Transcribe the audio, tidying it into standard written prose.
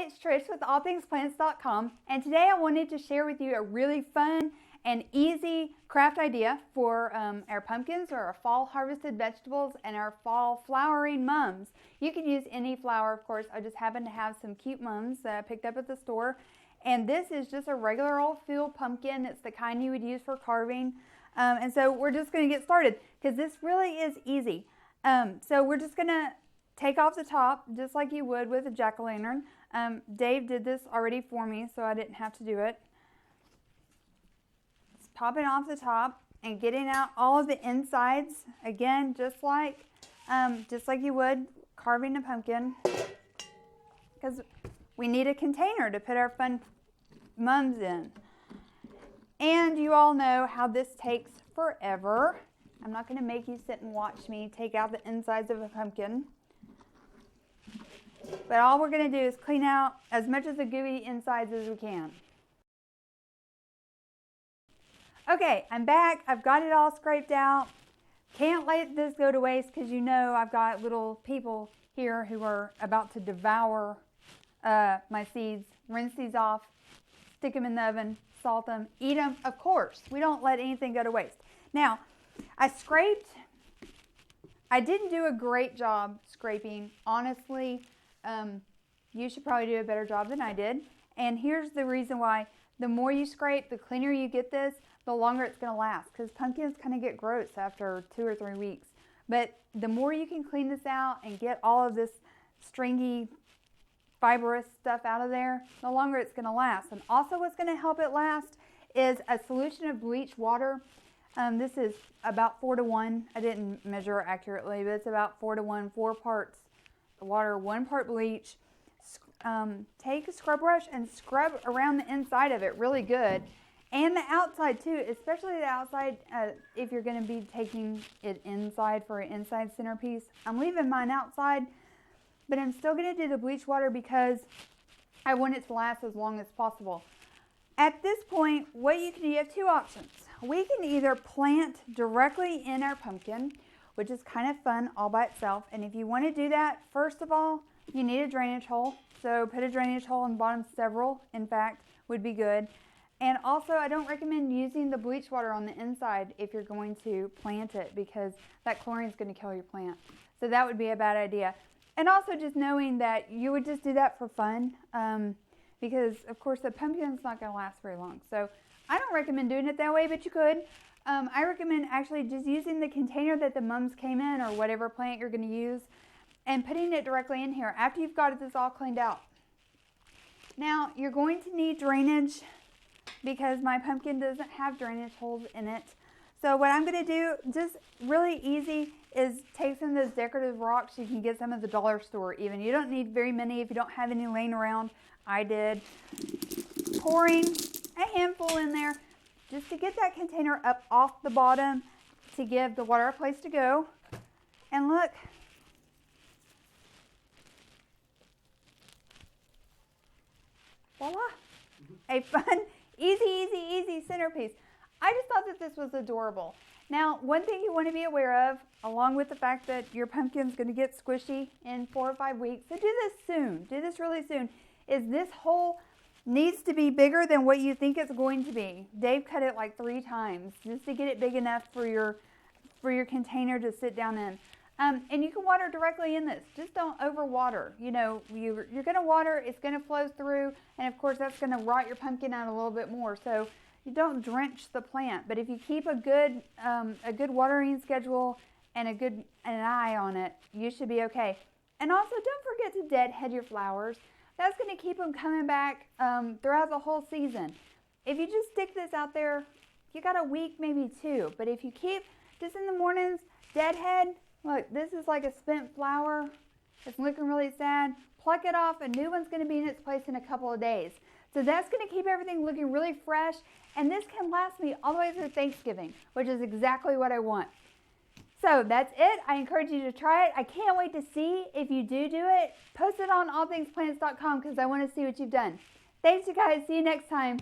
Hi, it's Trish with allthingsplants.com, and today I wanted to share with you a really fun and easy craft idea for our pumpkins or our fall harvested vegetables and our fall flowering mums. You can use any flower, of course. I just happen to have some cute mums that I picked up at the store, and this is just a regular old field pumpkin. It's the kind you would use for carving, and so we're just going to get started because this really is easy. So we're just going to take off the top just like you would with a jack-o'-lantern. Dave did this already for me, so I didn't have to do it. Just popping off the top and getting out all of the insides, again, just like you would carving a pumpkin, because we need a container to put our fun mums in. And you all know how this takes forever. I'm not going to make you sit and watch me take out the insides of a pumpkin. But all we're going to do is clean out as much of the gooey insides as we can. Okay, I'm back. I've got it all scraped out. Can't let this go to waste because you know I've got little people here who are about to devour my seeds. Rinse these off, stick them in the oven, salt them, eat them. Of course, we don't let anything go to waste. Now, I scraped. I didn't do a great job scraping, honestly. You should probably do a better job than I did. And here's the reason why. The more you scrape, the cleaner you get this, the longer it's going to last. Because pumpkins kind of get gross after 2 or 3 weeks. But the more you can clean this out and get all of this stringy, fibrous stuff out of there, the longer it's going to last. And also what's going to help it last is a solution of bleach water. This is about 4 to 1. I didn't measure accurately, but it's about 4 to 1, 4 parts water, 1 part bleach. Take a scrub brush and scrub around the inside of it really good, and the outside too, especially the outside if you're going to be taking it inside for an inside centerpiece. I'm leaving mine outside, but I'm still going to do the bleach water because I want it to last as long as possible. At this point, what you can do, you have 2 options. We can either plant directly in our pumpkin, which is kind of fun all by itself. And if you want to do that, first of all, you need a drainage hole. So put a drainage hole in the bottom. Several, in fact, would be good. And also, I don't recommend using the bleach water on the inside if you're going to plant it, because that chlorine is going to kill your plant. So that would be a bad idea. And also just knowing that you would just do that for fun, because of course the pumpkin is not going to last very long. So I don't recommend doing it that way, but you could. I recommend actually just using the container that the mums came in, or whatever plant you're going to use, and putting it directly in here after you've got this all cleaned out. Now, you're going to need drainage because my pumpkin doesn't have drainage holes in it. So what I'm going to do, just really easy, is take some of those decorative rocks. You can get some at the dollar store even. You don't need very many if you don't have any laying around. I did. Pouring a handful in there just to get that container up off the bottom to give the water a place to go. And look, voila, a fun, easy centerpiece. I just thought that this was adorable. Now, one thing you want to be aware of, along with the fact that your pumpkin's going to get squishy in 4 or 5 weeks, so do this soon, do this really soon, is this hole needs to be bigger than what you think it's going to be. Dave cut it like 3 times just to get it big enough for your container to sit down in. And you can water directly in this. Just don't over water. You know, you're going to water, it's going to flow through, and of course that's going to rot your pumpkin out a little bit more. So you don't drench the plant. But if you keep a good watering schedule and an eye on it, you should be okay. And also don't forget to deadhead your flowers. That's going to keep them coming back throughout the whole season. If you just stick this out there, you got a week, maybe 2. But if you keep just in the mornings, deadhead, look, this is like a spent flower. It's looking really sad. Pluck it off. A new one's going to be in its place in a couple of days. So that's going to keep everything looking really fresh. And this can last me all the way through Thanksgiving, which is exactly what I want. So that's it. I encourage you to try it. I can't wait to see if you do it. Post it on allthingsplants.com because I want to see what you've done. Thanks, you guys. See you next time.